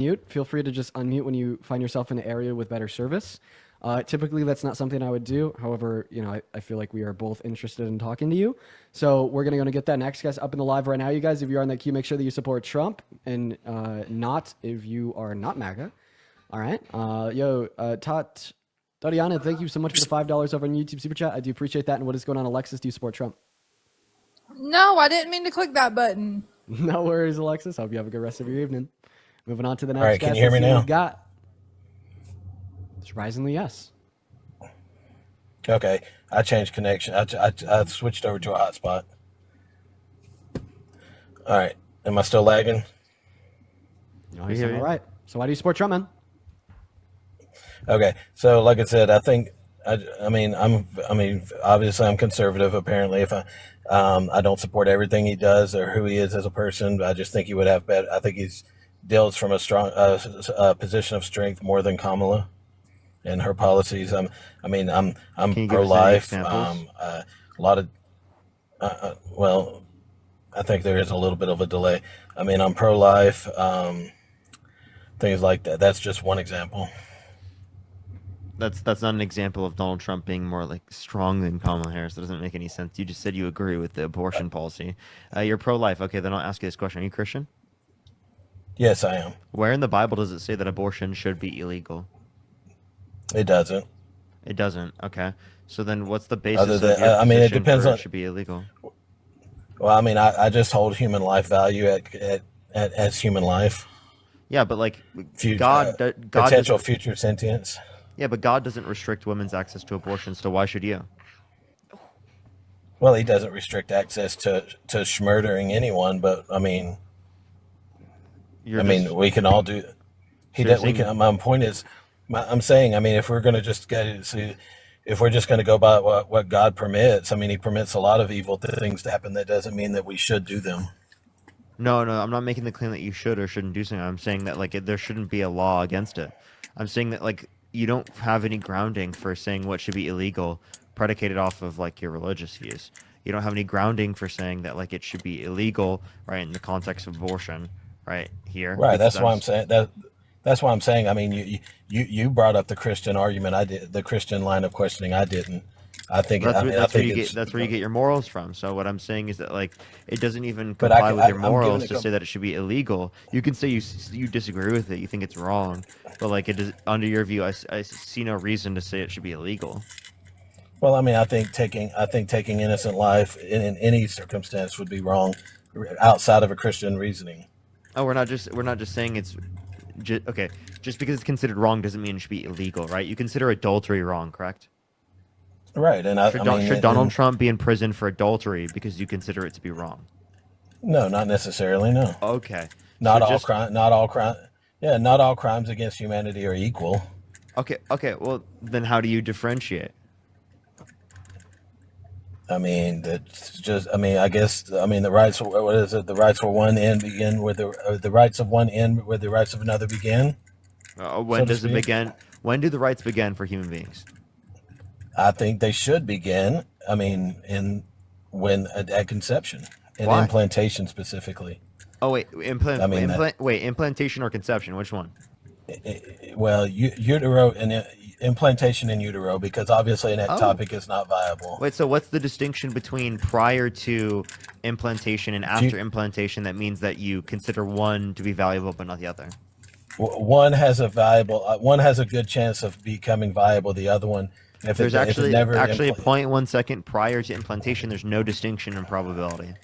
mute, feel free to just unmute when you find yourself in an area with better service. Typically, that's not something I would do. However, I feel like we are both interested in talking to you. So we're going to get that next guest up in the live right now. You guys, if you're on that queue, make sure that you support Trump and not if you are not MAGA. All right. Tatiana, thank you so much for the $5 over on YouTube Super Chat. I do appreciate that. And what is going on, Alexis? Do you support Trump? No, I didn't mean to click that button. No worries, Alexis. Hope you have a good rest of your evening. Moving on to the next. All right, can you hear me now? Got. Surprisingly, yes. Okay, I changed connection. I switched over to a hotspot. All right, am I still lagging? No, you sound all right. So why do you support Trump, man? Okay, so like I said, I mean, obviously I'm conservative. Apparently, if I don't support everything he does or who he is as a person, I just think he would have better. I think he's deals from a strong position of strength more than Kamala and her policies. I'm pro-life. A lot of well, I think there is a little bit of a delay. I mean, I'm pro-life. Things like that. That's just one example. That's not an example of Donald Trump being more like strong than Kamala Harris. That doesn't make any sense. You just said you agree with the abortion policy. You're pro-life. Okay, then I'll ask you this question. Are you Christian? Yes, I am. Where in the Bible does it say that abortion should be illegal? It doesn't. It doesn't. Okay. So then what's the basis Other than, of your I mean, it position depends for on. it should be illegal? Well, I mean, I just hold human life value as human life. Yeah, but like God potential future sentience. Yeah, but God doesn't restrict women's access to abortion, so why should you? Well, he doesn't restrict access to murdering anyone, but I mean, we can all do. He does. We can. My point is, I'm saying, I mean, if we're going to just if we're just going to go by what God permits, I mean, he permits a lot of evil things to happen. That doesn't mean that we should do them. No, I'm not making the claim that you should or shouldn't do something. I'm saying that like there shouldn't be a law against it. I'm saying that like you don't have any grounding for saying what should be illegal predicated off of like your religious views. You don't have any grounding for saying that like it should be illegal, right, in the context of abortion, right, here. Right, that's why I'm saying that. That's why I'm saying. I mean, you brought up the Christian argument. I did the Christian line of questioning. I didn't. I think that's where you get your morals from. So what I'm saying is that like it doesn't even comply with your morals to say that it should be illegal. You can say you disagree with it, you think it's wrong, but like it is under your view. I see no reason to say it should be illegal. Well, I mean, I think taking innocent life in any circumstance would be wrong, outside of a Christian reasoning. Oh, we're not just saying it's okay. Just because it's considered wrong doesn't mean it should be illegal, right? You consider adultery wrong, correct? Right, and should Donald Trump be in prison for adultery because you consider it to be wrong? No, not necessarily. No. Okay. Not all crimes against humanity are equal. Okay. Well, then how do you differentiate? I mean, that's just. I mean, I guess. I mean, the rights. What is it? The rights for one end begin where the rights of one end where the rights of another begin. When does it begin? When do the rights begin for human beings? I think they should begin. I mean, at conception, implantation specifically. Oh wait, implantation or conception? Which one? Well, utero and implantation in utero, because obviously an ectopic is not viable. Wait, so what's the distinction between prior to implantation and after implantation that means that you consider one to be valuable but not the other? One has a good chance of becoming viable. The other one, there's actually a 0.1 second prior to implantation. There's no distinction in probability.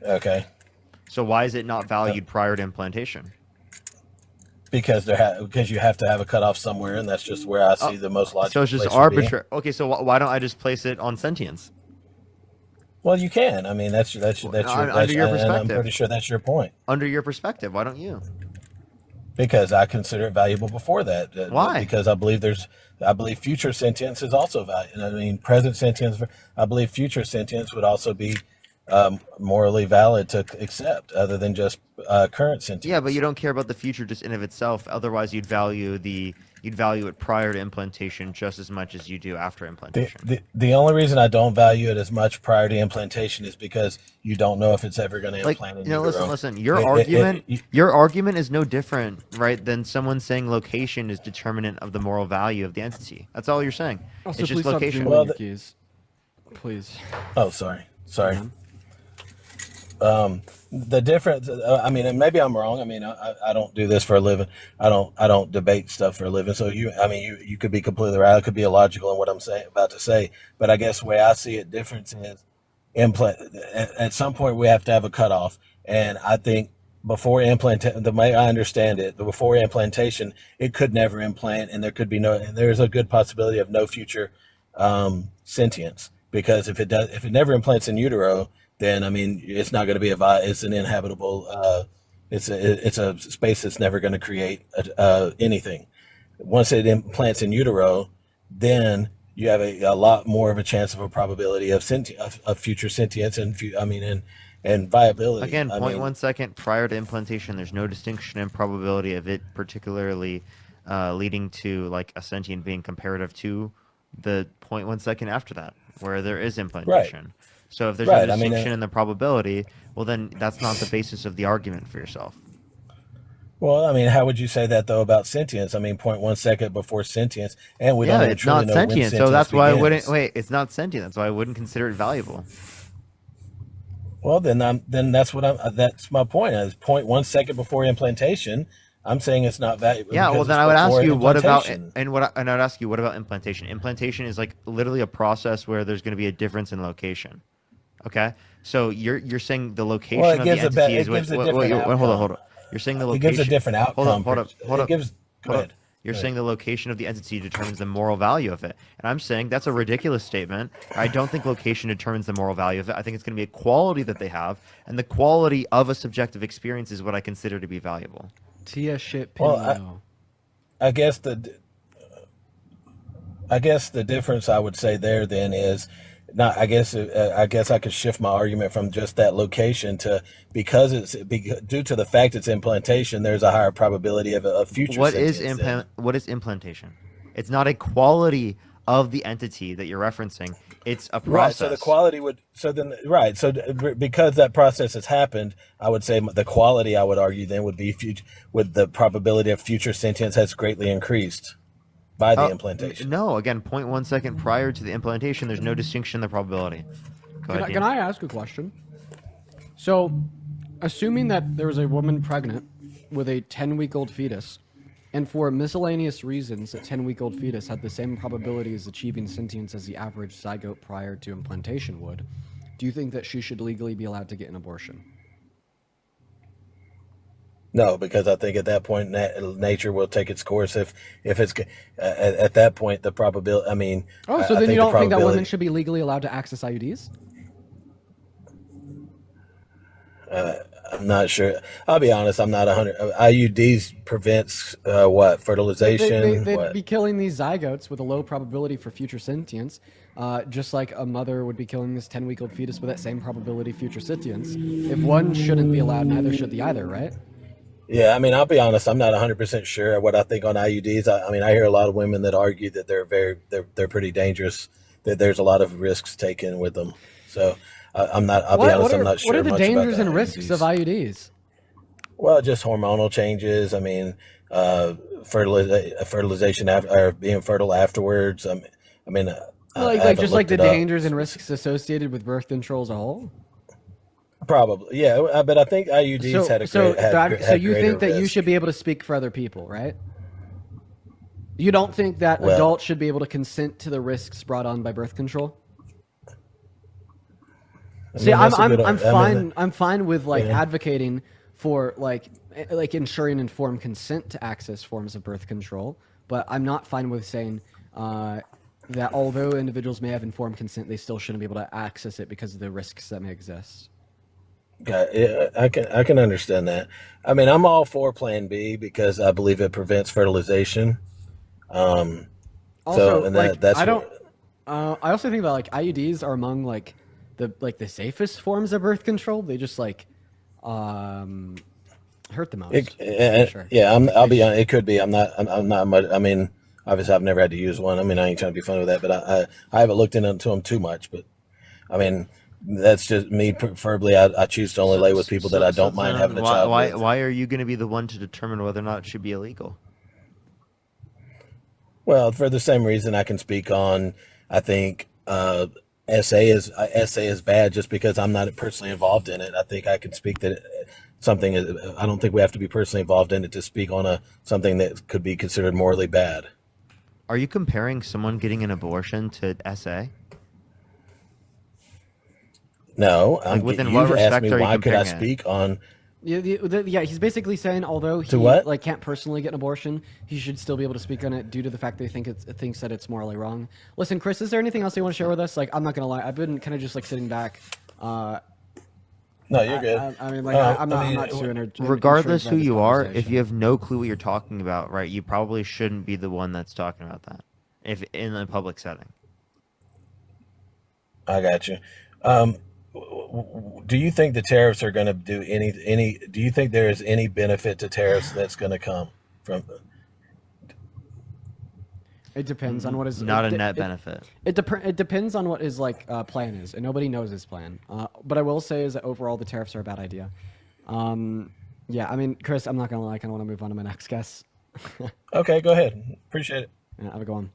Okay. So why is it not valued prior to implantation? Because you have to have a cutoff somewhere, and that's just where I see the most logical. So it's just arbitrary. Okay, so why don't I just place it on sentience? Well, you can. I mean, that's your perspective. I'm pretty sure that's your point. Under your perspective, why don't you? Because I consider it valuable before that. Why? Because I believe future sentience is also valuable. I mean, present sentience. I believe future sentience would also be morally valid to accept, other than just current sentience. Yeah, but you don't care about the future just in of itself. Otherwise, you'd value it prior to implantation just as much as you do after The, implantation. the only reason I don't value it as much prior to implantation is because you don't know if it's ever going to Like, implant in listen, utero. your argument is no different, right, than someone saying location is determinant of the moral value of the entity. That's all you're saying. Also, It's just please stop location. jingling Well, your keys. Please. Oh, sorry. Go on. The difference, I mean, and maybe I'm wrong. I mean, I don't do this for a living. I don't debate stuff for a living. So you could be completely right. I could be illogical in what I'm about to say. But I guess the way I see it, difference is at some point we have to have a cutoff. And I think before the way I understand it, before implantation, it could never implant, and there's a good possibility of no future sentience, because if it never implants in utero, then I mean it's not going to be it's an inhabitable it's a space that's never going to create anything. Once it implants in utero, then you have a lot more of a chance of a probability of future sentience and viability. Again, I 0.1 mean, second prior to implantation, there's no distinction in probability of it particularly leading to like a sentient being comparative to the 0.1 second after that, where there is implantation. So if there's no Right. I mean, distinction in the probability, well then that's not the basis of the argument for yourself. well, I mean, how would you say that though about sentience? I mean, 0.1 second before sentience, and we don't Yeah, even it's truly not know when sentient, so sentience that's why I begins. wouldn't wait. It's not sentient, that's why I wouldn't consider it valuable. Well, then that's my point. Is 0.1 second before implantation. I'm saying it's not valuable. Yeah, well because then it's I would ask before you what about implantation. and I would ask you what about implantation? Implantation is like literally a process where there's going to be a difference in location. Okay, so you're saying the Well, location of the entity is it gives a wait, different wait, hold on, outcome. hold on. You're saying the It gives a location. different outcome. Hold up, hold It up, gives. Go hold up. ahead. You're Go saying ahead. the location of the entity determines the moral value of it, and I'm saying that's a ridiculous statement. I don't think location determines the moral value of it. I think it's going to be a quality that they have, and the quality of a subjective experience is what I consider to be valuable. Tia shit Well, pinio. I guess the difference I would say there then is not. I guess I could shift my argument from just that location to due to the fact it's implantation. There's a higher probability of a future sentience. What is implantation? It's not a quality of the entity that you're referencing. It's a Right. So the process. quality would. So then, right. So because that process has happened, I would say the quality, I would argue, then would be with the probability of future sentience has greatly increased by the implantation. No, again, 0.1 second prior to the implantation, there's no distinction in the probability. Go ahead, Can Dean. I ask a question? So, assuming that there was a woman pregnant with a 10-week-old fetus, and for miscellaneous reasons, a 10-week-old fetus had the same probability as achieving sentience as the average zygote prior to implantation would, do you think that she should legally be allowed to get an abortion? No, because I think at that point nature will take its course. If it's at that point the probability. I mean, Oh, so I then you think the don't think that women probability. should be legally allowed to access IUDs? I'm not sure. I'll be honest. I'm not 100. IUDs prevents what fertilization. They'd What? be killing these zygotes with a low probability for future sentience, just like a mother would be killing this 10-week-old fetus with that same probability of future sentience. If one shouldn't be allowed, neither should the other, right? Yeah, I mean, I'll be honest. I'm not 100% sure what I think on IUDs. I mean, I hear a lot of women that argue that they're pretty dangerous. That there's a lot of risks taken with them. So I'm not. I'll be honest. I'm not sure What are the much about dangers the and risks of IUDs. IUDs? Well, just hormonal changes. I mean, fertilization or being fertile afterwards. I mean, I Like haven't just like looked the it up. dangers and risks associated with birth control as a whole. Probably, yeah. But I think IUDs had So you greater think that you risk. should be able to speak for other people, right? You don't think that Well, adults should be able to consent to the risks brought on by birth control? I See, mean, that's a good. I'm I fine. mean, I'm fine with like yeah. advocating for like ensuring informed consent to access forms of birth control, but I'm not fine with saying that although individuals may have informed consent, they still shouldn't be able to access it because of the risks that may exist. Yeah, I can understand that. I mean, I'm all for Plan B because I believe it prevents fertilization. Also, And like that's I don't. what. I also think that like IUDs are among like the safest forms of birth control. They just like hurt the most. For sure. Yeah, I'll be honest. It could be. I'm not much. I mean, obviously, I've never had to use one. I mean, I ain't trying to be funny with that, but I haven't looked into them too much. But I mean, that's just me. Preferably, I choose to only lay with people that I don't mind having a child with. Why are you going to be the one to determine whether or not it should be illegal? Well, for the same reason I can speak on, I think SA is bad just because I'm not personally involved in it. I think I can speak that something is. I don't think we have to be personally involved in it to speak on something that could be considered morally bad. Are you comparing someone getting an abortion to SA? No, Like, within you what asked respect me are you why could I comparing it? speak on. Yeah, he's basically saying although he what? like can't personally get an abortion, he should still be able to speak on it due to the fact that he thinks that it's morally wrong. Listen, Chris, is there anything else you want to share with us? Like, I'm not gonna lie, I've been kind of just like sitting back. No, you're good. I mean, like, I'm not too Regardless who intrigued by this you are, if conversation. you have no clue what you're talking about, right, you probably shouldn't be the one that's talking about that, if in a public setting. I got you. Do you think the tariffs are going to do any? Do you think there is any benefit to tariffs that's going to come from? It depends on what his Not a net benefit. It depends on what his like plan is, and nobody knows his plan. But I will say is that overall the tariffs are a bad idea. Yeah, I mean, Chris, I'm not gonna lie, I kind of want to move on to my next guess. Okay, go ahead. Appreciate it. Yeah, have a go on.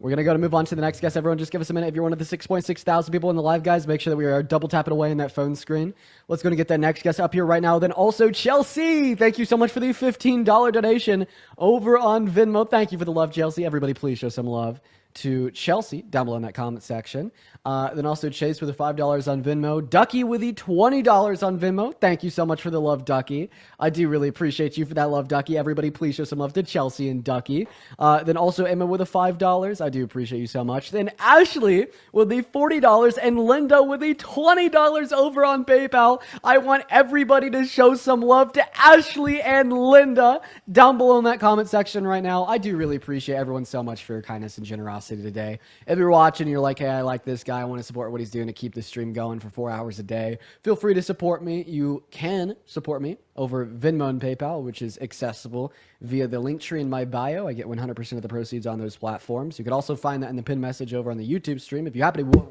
We're going to move on to the next guest. Everyone, just give us a minute. If you're one of the 6.6 thousand people in the live, guys, make sure that we are double tapping away in that phone screen. Let's go and get that next guest up here right now. Then also Chelsea. Thank you so much for the $15 donation over on Venmo. Thank you for the love, Chelsea. Everybody, please show some love to Chelsea down below in that comment section. Then also Chase with the $5 on Venmo. Ducky with the $20 on Venmo. Thank you so much for the love, Ducky. I do really appreciate you for that love, Ducky. Everybody, please show some love to Chelsea and Ducky. Then also Emma with the $5. I do appreciate you so much. Then Ashley with the $40 and Linda with the $20 over on PayPal. I want everybody to show some love to Ashley and Linda down below in that comment section right now. I do really appreciate everyone so much for your kindness and generosity today. If you're watching and you're like, hey, I like this guy, I want to support what he's doing to keep the stream going for 4 hours a day, feel free to support me. You can support me over Venmo and PayPal, which is accessible via the link tree in my bio. I get 100% of the proceeds on those platforms. You could also find that in the pinned message over on the YouTube stream if you happen to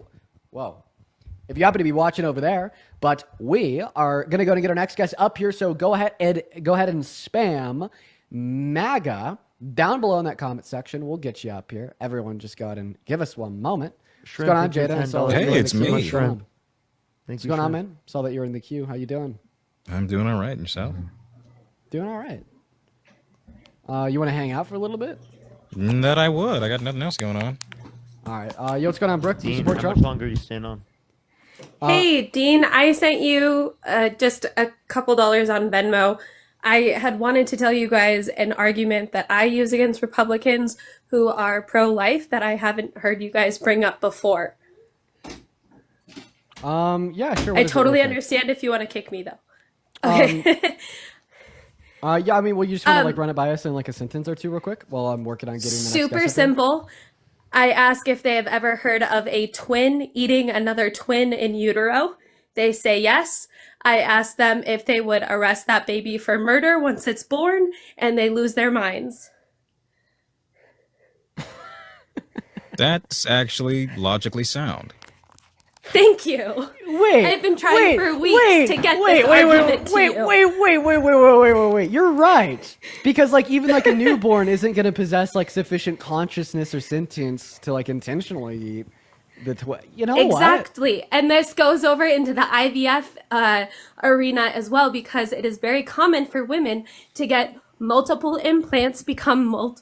if you happen to be watching over there. But we are going to go and get our next guest up here, so go ahead and spam MAGA down below in that comment section. We'll get you up here. Everyone just go ahead and give us one moment. What's going on, Jada? Hey, it's me. What's Thank you, going on, Shrimp. man? Saw that you're in the queue. How you doing? I'm doing all right. And yourself? Doing all right. You want to hang out for a little bit? That I would. I got nothing else going on. All right. Yo, what's going on, Brooke? Do you Dean, support how Trump? much longer are you staying on? Hey, Dean, I sent you just a couple dollars on Venmo. I had wanted to tell you guys an argument that I use against Republicans who are pro-life that I haven't heard you guys bring up before. Yeah, sure. I totally understand if you want to kick me, though. Okay. Yeah, I mean, well, you just want to like run it by us in like a sentence or two real quick while I'm working on getting the next Super guest up here? simple. I ask if they have ever heard of a twin eating another twin in utero. They say yes. I ask them if they would arrest that baby for murder once it's born, and they lose their minds. That's actually logically sound. Thank you. Wait, I've been trying for weeks to get this argument to you. Wait. You're right. Because like even like a newborn isn't going to possess like sufficient consciousness or sentience to like intentionally eat the you know Exactly. And this goes over into the IVF arena as well, because it is very common for women to get multiple implants, become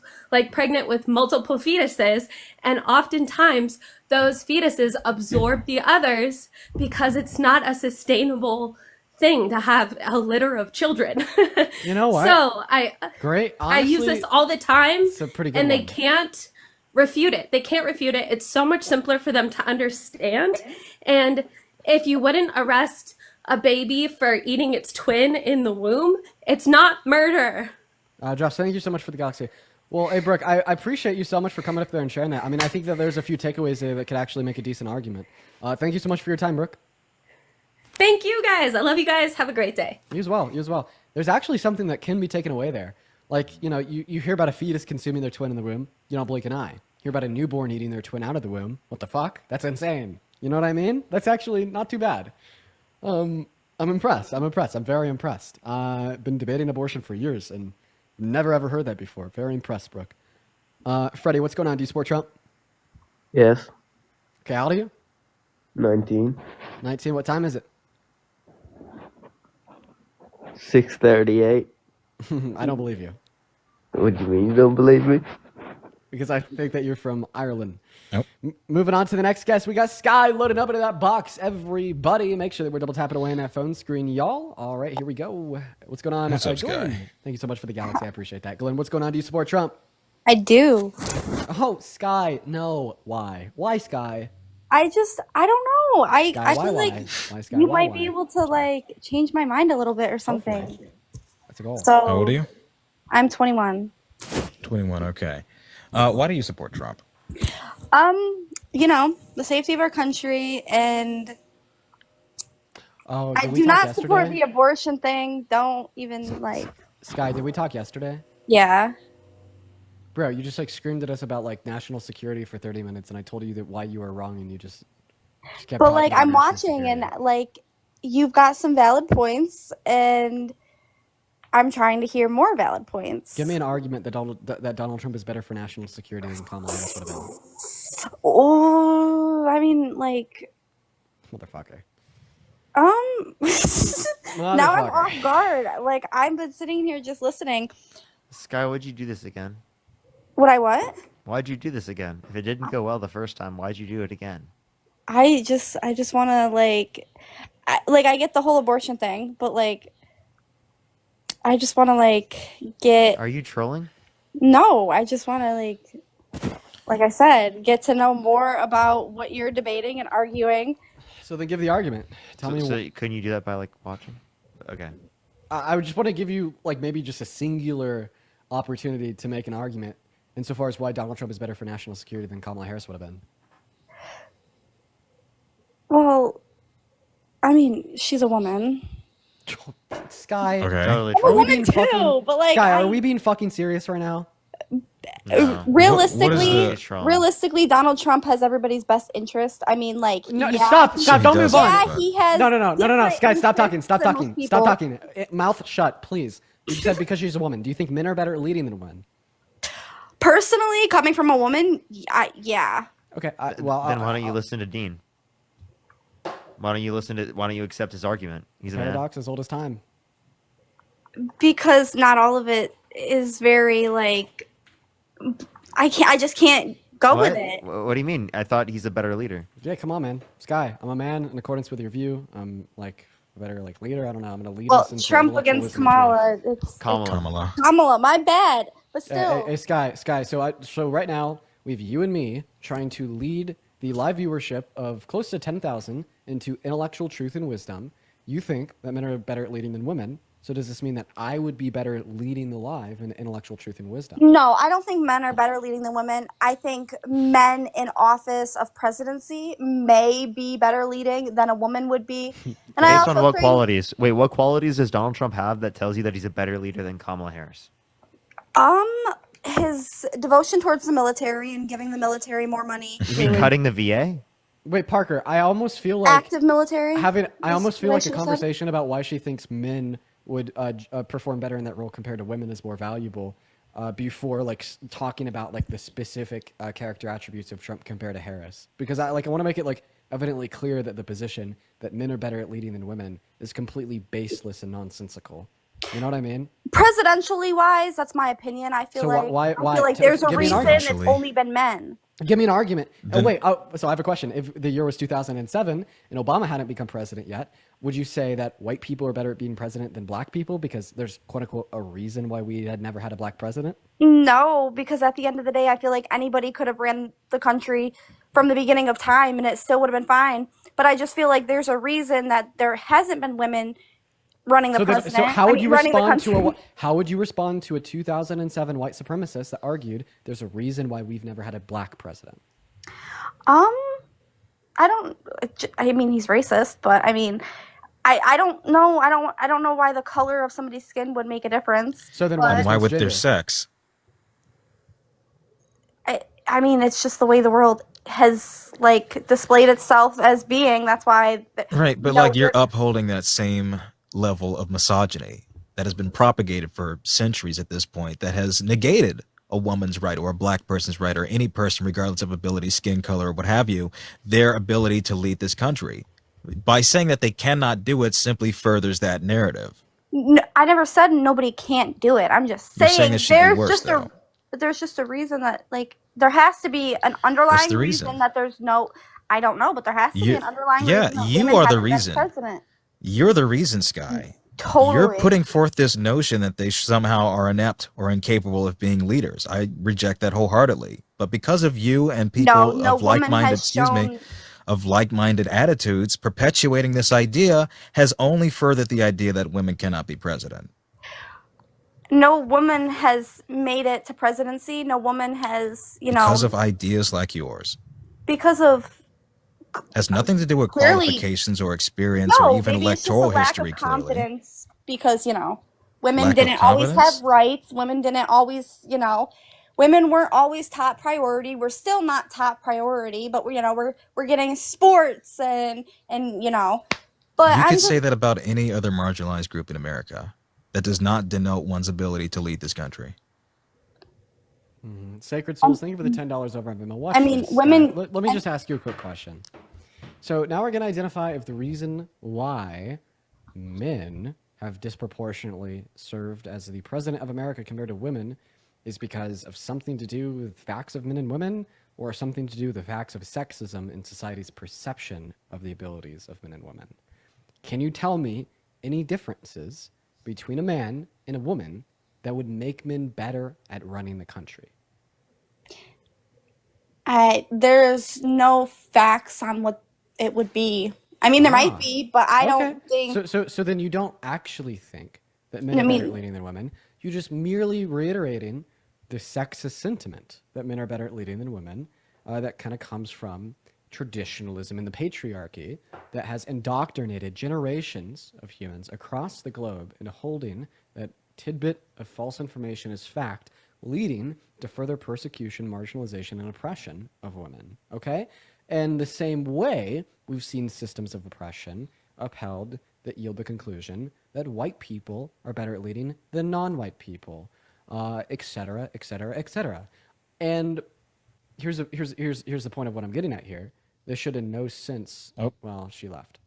pregnant with multiple fetuses, and oftentimes those fetuses absorb the others because it's not a sustainable thing to have a litter of children. You know what? So Great. I use Honestly, this all the time, it's a pretty good and they one. can't refute it. They can't refute it. It's so much simpler for them to understand. And if you wouldn't arrest a baby for eating its twin in the womb, it's not murder. Josh, thank you so much for the galaxy. Well, hey, Brooke, I appreciate you so much for coming up there and sharing that. I mean, I think that there's a few takeaways there that could actually make a decent argument. Thank you so much for your time, Brooke. Thank you guys. I love you guys. Have a great day. You as well. You as well. There's actually something that can be taken away there. Like, you hear about a fetus consuming their twin in the womb. You don't blink an eye. Hear about a newborn eating their twin out of the womb. What the fuck? That's insane. You know what I mean? That's actually not too bad. I'm impressed. I'm very impressed. I've been debating abortion for years and never ever heard that before. Very impressed, Brooke. Freddie, what's going on? Do you support Trump? Yes. Okay, how old are you? 19. 19. What time is it? 6:38. I don't believe you. What do you mean you don't believe me? Because I think that you're from Ireland. Nope. Moving on to the next guest, we got Sky loaded up into that box. Everybody, make sure that we're double tapping away on that phone screen, y'all. All right, here we go. What's going on? What's up, Glenn? Sky? Thank you so much for the galaxy. I appreciate that. Glenn, what's going on? Do you support Trump? I do. Oh, Sky. No. Why? Why, Sky? I don't know. I Sky, feel why? like Why, Sky? you Why, might why? be able to like change my mind a little bit or something. That's a goal. So How old are you? I'm 21. 21. Okay. Why do you support Trump? The safety of our country, and Oh, I did we do talk not support yesterday? the abortion thing. Don't even like. Sky, did we talk yesterday? Yeah. Bro, you just like screamed at us about like national security for 30 minutes, and I told you that why you were wrong, and you just kept But talking like about I'm national watching and security. like you've got some valid points, and I'm trying to hear more valid points. Give me an argument that Donald Trump is better for national security than Kamala Harris would have been. Oh, I mean, like, Motherfucker. now I'm Motherfucker. off guard. Like, I've been sitting here just listening. Sky, why'd you do this again? Would I what? Why'd you do this again? If it didn't go well the first time, why'd you do it again? I just want to I get the whole abortion thing, but like, I just want to get. Are you trolling? No, I just want to like I said, get to know more about what you're debating and arguing. So then give the argument. Tell me. So couldn't you do that by like watching? Okay. I would just want to give you like maybe just a singular opportunity to make an argument insofar as why Donald Trump is better for national security than Kamala Harris would have been. Well, I mean, she's a woman. Sky. Okay. Totally I'm a trolling. woman too, but like, Sky, are we being fucking serious right now? No. realistically, What the- realistically, Donald Trump has everybody's best interest. I mean, like, No, yeah, stop, So stop, he don't does move on. Yeah, he has. No. different Sky, stop talking, interests stop than most talking, stop people. talking. Mouth shut, please. You said because she's a woman. Do you think men are better at leading than women? Personally, coming from a woman, yeah. Okay, Then why don't you listen to Dean? Why don't you accept his argument? He's a man. Paradox as old as time. Because not all of it is very like. I just can't go What? with it. What do you mean? I thought he's a better leader. Yeah, come on, man. Sky, I'm a man in accordance with your view. I'm like a better like leader. I don't know. I'm gonna lead Well, us into Trump intellectual against wisdom and truth. Kamala. It's Kamala. Kamala. My bad, but Hey, still. hey, Sky. So right now we have you and me trying to lead the live viewership of close to 10,000 into intellectual truth and wisdom. You think that men are better at leading than women. So does this mean that I would be better at leading the live in intellectual truth and wisdom? No, I don't think men are better leading than women. I think men in office of presidency may be better leading than a woman would be. And I Based also on what think, qualities? Wait, what qualities does Donald Trump have that tells you that he's a better leader than Kamala Harris? his devotion towards the military and giving the military more money. You mean cutting the VA? Wait, Parker, I almost feel like Active military. I almost feel like a Relationship. conversation about why she thinks men would perform better in that role compared to women is more valuable before like talking about like the specific character attributes of Trump compared to Harris, because I want to make it like evidently clear that the position that men are better at leading than women is completely baseless and nonsensical. You know what I mean? Presidentially wise, that's my opinion. I feel So like why- I feel like to- there's a give me an reason it's argument. only been men. Give me an argument. Then- Wait, so I have a question. If the year was 2007 and Obama hadn't become president yet, would you say that white people are better at being president than black people because there's quote unquote a reason why we had never had a black president? No, because at the end of the day, I feel like anybody could have ran the country from the beginning of time and it still would have been fine. But I just feel like there's a reason that there hasn't been women running the So, president. so how would you running the respond to country. how would you respond to a 2007 white supremacist that argued there's a reason why we've never had a black president? I don't. I mean, he's racist, but I mean, I don't know. I don't know why the color of somebody's skin would make a difference. So then why but does Why with transgender? their sex? I mean, it's just the way the world has like displayed itself as being. That's why. Right, but No, like you're you're- upholding that same level of misogyny that has been propagated for centuries at this point, that has negated a woman's right or a black person's right or any person, regardless of ability, skin color, or what have you, their ability to lead this country. By saying that they cannot do it simply furthers that narrative. I never said nobody can't do it. I'm just You're saying, saying it should be there's worse, just though. there's just a reason that like there has to be an underlying the reason reason? that there's no. I don't know, but there has to be You- an underlying yeah, reason. That you women are the haven't been reason. President. You're the reason, Sky. Totally. You're putting forth this notion that they somehow are inept or incapable of being leaders. I reject that wholeheartedly. But because of you and people no of woman like-minded, has shown. of like-minded attitudes, perpetuating this idea has only furthered the idea that women cannot be president. No woman has made it to presidency. No woman has, Because of ideas like yours. because of Has nothing to do with Clearly- qualifications or experience no, or even maybe it's just a electoral lack history, of clearly. confidence because women Lack of didn't always confidence? have rights. Women didn't always, women weren't always top priority. We're still not top priority, but we're getting sports and. But You I'm could just, say that about any other marginalized group in America. That does not denote one's ability to lead this country. Sacred Souls, thank you for the $10 over on Venmo. Watch I mean, this. women- Let me just ask you a quick question. So now we're going to identify if the reason why men have disproportionately served as the president of America compared to women is because of something to do with facts of men and women, or something to do with the facts of sexism in society's perception of the abilities of men and women. Can you tell me any differences between a man and a woman that would make men better at running the country? there's no facts on what it would be. I mean, there might be, but I don't think. So then you don't actually think that men I are better mean- at leading than women. You're just merely reiterating the sexist sentiment that men are better at leading than women. That kind of comes from traditionalism and the patriarchy that has indoctrinated generations of humans across the globe into holding that tidbit of false information as fact, leading to further persecution, marginalization, and oppression of women. Okay? And the same way, we've seen systems of oppression upheld that yield the conclusion that white people are better at leading than non-white people, et cetera, et cetera, et cetera. And here's the point of what I'm getting at here. This should in no sense. Oh. Well, she left.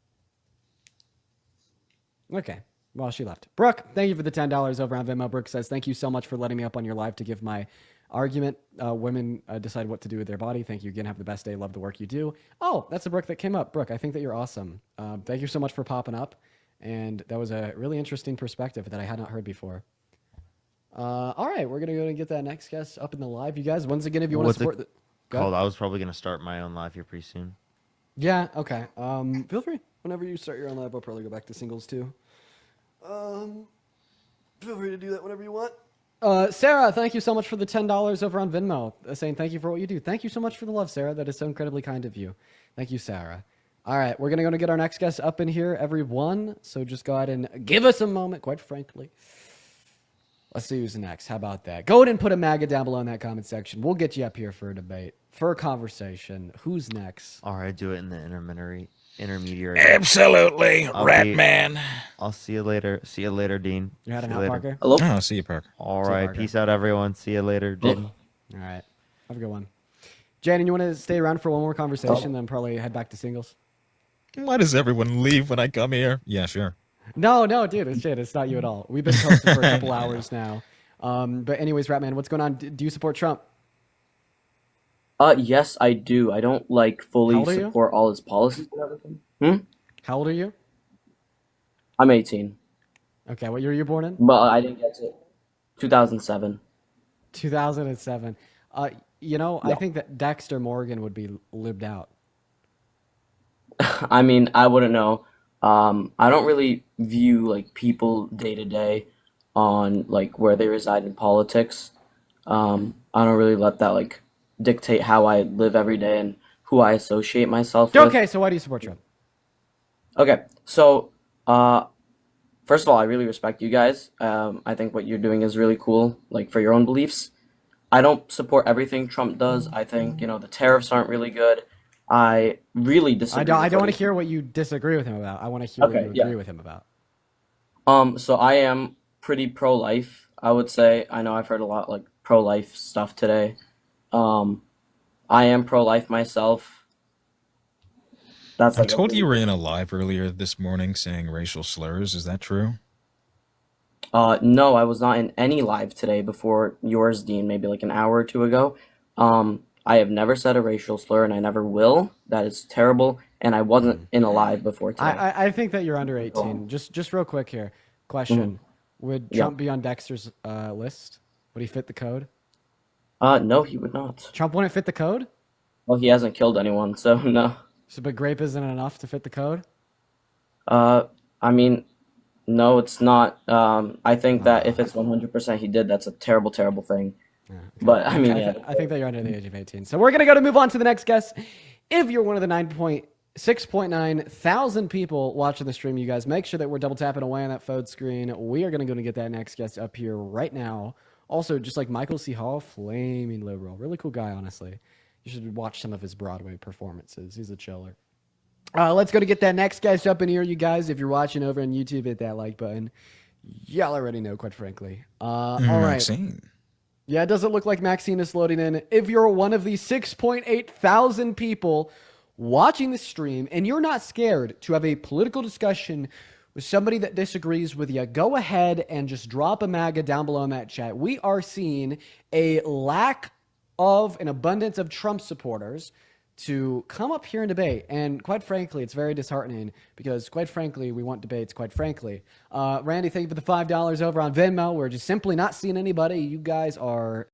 Okay. Well, she left. Brooke, thank you for the $10 over on Venmo. Brooke says, thank you so much for letting me up on your live to give my argument. Women decide what to do with their body. Thank you again. Have the best day. Love the work you do. Oh, that's a Brooke that came up. Brooke, I think that you're awesome. Thank you so much for popping up. And that was a really interesting perspective that I had not heard before. All right, we're going to go and get that next guest up in the live. You guys, once again, if you want to What's it support the... Go ahead. Called. I was probably gonna start my own live here pretty soon. Yeah, okay. Feel free. Whenever you start your own live, I'll probably go back to singles too. Feel free to do that whenever you want. Sarah, thank you so much for the $10 over on Venmo. Saying thank you for what you do. Thank you so much for the love, Sarah. That is so incredibly kind of you. Thank you, Sarah. All right, we're going to get our next guest up in here, everyone. So just go ahead and give us a moment, quite frankly. Let's see who's next. How about that? Go ahead and put a MAGA down below in that comment section. We'll get you up here for a debate, for a conversation. Who's next? All right, do it in the intermediary. Absolutely, I'll Rat be- Man. I'll see you later. See you later, Dean. You had See an you out, later. Parker? Hello? Oh, see you, Parker. All See you, right, Parker. peace out, everyone. See you later, Dean. All right. Have a good one. Jaden, you want to stay around for one more conversation, then probably head back to singles? Why does everyone leave when I come here? Yeah, sure. No, dude, it's not you at all. We've been toasting for a couple hours now. But anyways, Ratman, what's going on? Do you support Trump? Yes, I do. I don't How fully old are you? support all his policies and everything. How old are you? I'm 18, Okay, what year were you born in? but I didn't get to 2007. 2007. I Yeah. think that Dexter Morgan would be lived out. I mean, I wouldn't know. I don't really view like people day to day on like where they reside in politics. I don't really let that like dictate how I live every day and who I associate myself with. Okay, so why do you support Trump? Okay, so uh, first of all, I really respect you guys. I think what you're doing is really cool, like for your own beliefs. I don't support everything Trump does. I think, the tariffs aren't really good. I really disagree I with don't what want he. to hear what you disagree with him about. I want to hear what you Okay, yeah. agree with him about. So I am pretty pro-life, I would say. I know I've heard a lot like pro-life stuff today. Um, I am pro-life myself. That's I'm like a told really you were big. in a live earlier this morning saying racial slurs. Is that true? No, I was not in any live today before yours, Dean, maybe like an hour or two ago. I have never said a racial slur and I never will. That is terrible. And I wasn't in a live before today. I think that you're under So, 18. Just real quick here. mhm, Question: Would yeah. Trump be on Dexter's list? Would he fit the code? No, he would not. Trump wouldn't fit the code. Well, he hasn't killed anyone, so no. So, but grape isn't enough to fit the code. Uh, I mean, no, it's not. I think that if it's 100% he did, that's a terrible, terrible thing. Yeah, But I okay. mean, yeah. I think that you're under the age of 18. So we're gonna move on to the next guest. If you're one of the 6.9 thousand people watching the stream, you guys make sure that we're double tapping away on that phone screen. We are gonna go and get that next guest up here right now. Also, just like Michael C. Hall, flaming liberal, really cool guy. Honestly, you should watch some of his Broadway performances. He's a chiller. Let's go to get that next guest up in here, you guys. If you're watching over on YouTube, hit that like button. Y'all already know, quite frankly. All right. Maxine. Yeah, it doesn't look like Maxine is loading in. If you're one of the 6.8 thousand people watching the stream and you're not scared to have a political discussion with somebody that disagrees with you, go ahead and just drop a MAGA down below in that chat. We are seeing a lack of an abundance of Trump supporters to come up here and debate. And quite frankly, it's very disheartening because, quite frankly, we want debates, quite frankly. Randy, thank you for the $5 over on Venmo. We're just simply not seeing anybody. You guys are